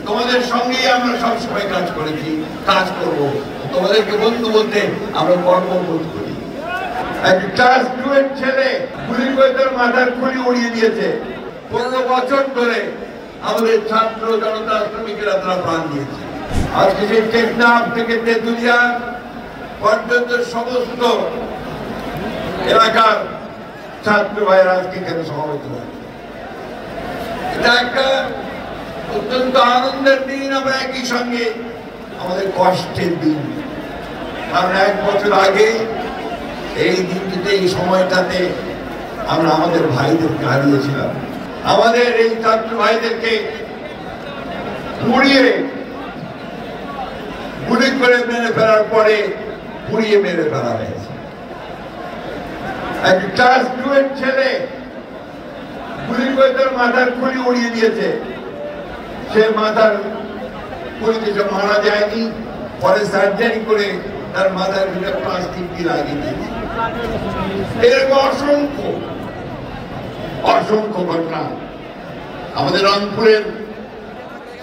তোমাদের সঙ্গেই আমরা সবসময় কাজ করেছি, কাজ করব। তোমাদেরকে বন্ধু বলতে আমরা গর্ববোধ করি। এক ক্লাস 2 এর ছেলে গুলি করে তার মাথার খুলি উড়িয়ে দিয়েছে। 15 বছর ধরে আমাদের ছাত্র জনতা শ্রমিকেরা তারা প্রাণ দিয়েছে। আজকে সেই টেকনাফ থেকে তেঁতুলিয়া পর্যন্ত সমস্ত এলাকার ছাত্র ভাইয়েরা আজকে এখানে সমবেত হয়েছে। এটা একটা অত্যন্ত আনন্দের দিন, আমরা একই সঙ্গে আমাদের কষ্টের দিন। কারণ 1 বছর আগে এই দিনটিতে, এই সময়টাতে আমরা আমাদের ভাইদেরকে হারিয়েছিলাম। আমাদের এই ছাত্র ভাইদেরকে পুড়িয়ে গুলি করে মেরে ফেলার পরে পুড়িয়ে মেরে ফেলা হয়েছে। এক ক্লাস 2 এর ছেলে গুলি করে তার মাথার খুলি উড়িয়ে দিয়েছে। সে মাথার খুলিতে মারা যায়নি, পরে সার্জারি করে তার মাথার ভিতরে প্লাস্টিক দিয়ে লাগিয়ে দিয়েছে। এরকম অসংখ্য ঘটনা আমাদের রংপুরের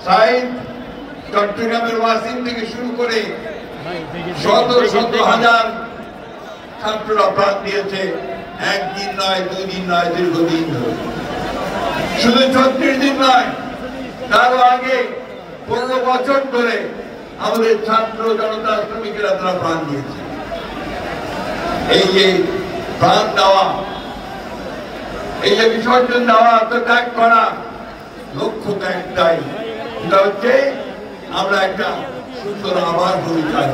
সাইড, চট্টগ্রামের ওয়াসিম থেকে শুরু করে শত শত হাজার ছাত্ররা প্রাণ দিয়েছে। 1 দিন নয়, 2 দিন নয়, দীর্ঘদিন ধরে। শুধু 36 দিন নয়, তারও আগে 15 বছর ধরে আমাদের ছাত্র জনতা শ্রমিকেরা তারা প্রাণ দিয়েছে। এই যে প্রাণ দেওয়া, এই যে বিসর্জন দেওয়া, আত্মত্যাগ করা, লক্ষ্যটা একটাই, সেটা হচ্ছে আমরা একটা সুন্দর আবার হয়ে চাই।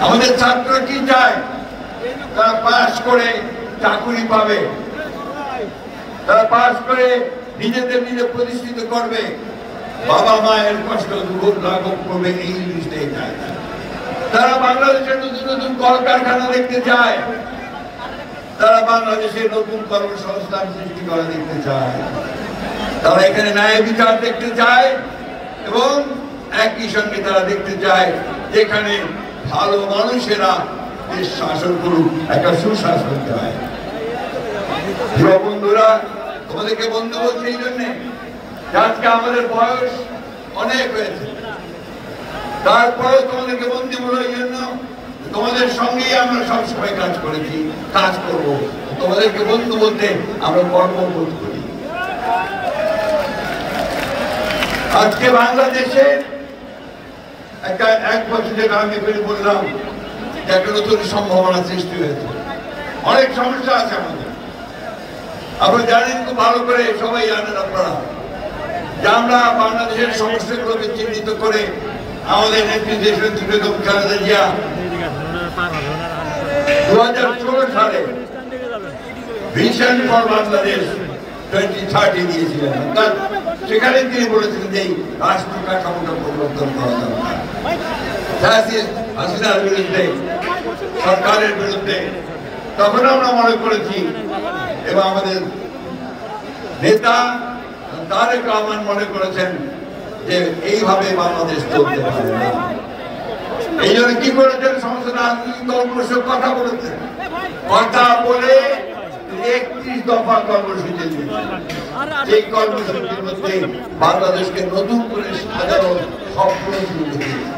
আমাদের ছাত্র কি চায়? তারা পাস করে চাকরি পাবে, তারা পাস করে নিজেদের নিজে প্রতিষ্ঠিত করবে, বাবা মায়ের কষ্ট দুঃখ লাঘব করবে, এই জিনিসটাই চায়। তারা বাংলাদেশের নতুন নতুন কলকারখানা দেখতে চায়, তারা বাংলাদেশের নতুন কর্মসংস্থান সৃষ্টি করা দেখতে চায়, তারা এখানে ন্যায় বিচার দেখতে চায় এবং একই সঙ্গে তারা দেখতে চায় যেখানে ভালো মানুষেরা দেশ শাসন করুক, একটা সুশাসন হয়। বন্ধুরা, তোমাদেরকে বন্ধু বলছি এই জন্যে আজকে আমাদের বয়স অনেক হয়েছে, তারপরেও তোমাদেরকে বন্ধু বলো এই জন্য তোমাদের সঙ্গেই আমরা সবসময় কাজ করেছি, কাজ করব। তোমাদেরকে বন্ধু বলতে আমরা গর্ববোধ করি। আজকে বাংলাদেশে একটা 1 বছরের আগে ফেলে বললাম যে একটা নতুন সম্ভাবনা সৃষ্টি হয়েছে। অনেক সমস্যা আছে আমাদের, আপনারা জানেন খুব ভালো করে, সবাই জানেন আপনারা যে আমরা বাংলাদেশের সমস্যাগুলোকে চিহ্নিত করে আমাদের নেত্রী দেশনেত্রী বেগম খালেদা জিয়া 2016 সালে ভিশন ফর বাংলাদেশ 2030 দিয়েছিলেন। সেখানে তিনি বলেছিলেন যে রাষ্ট্র কাঠামোটা পরিবর্তন করা দরকার। হাসিনার বিরুদ্ধে, সরকারের বিরুদ্ধে তখন আমরা মনে করেছি এবং আমাদের নেতা তারেক রহমান মনে করেছেন যে এইভাবে বাংলাদেশ চলতে পারে না। এই জন্য কি করেছেন? সমস্ত রাজনৈতিক দলগুলোর সাথে কথা বলেছেন, কথা বলে 31 দফা কর্মসূচি দিয়েছেন। এই কর্মসূচির মধ্যে বাংলাদেশকে নতুন করে সাজানোর স্বপ্ন শুরু করেছে।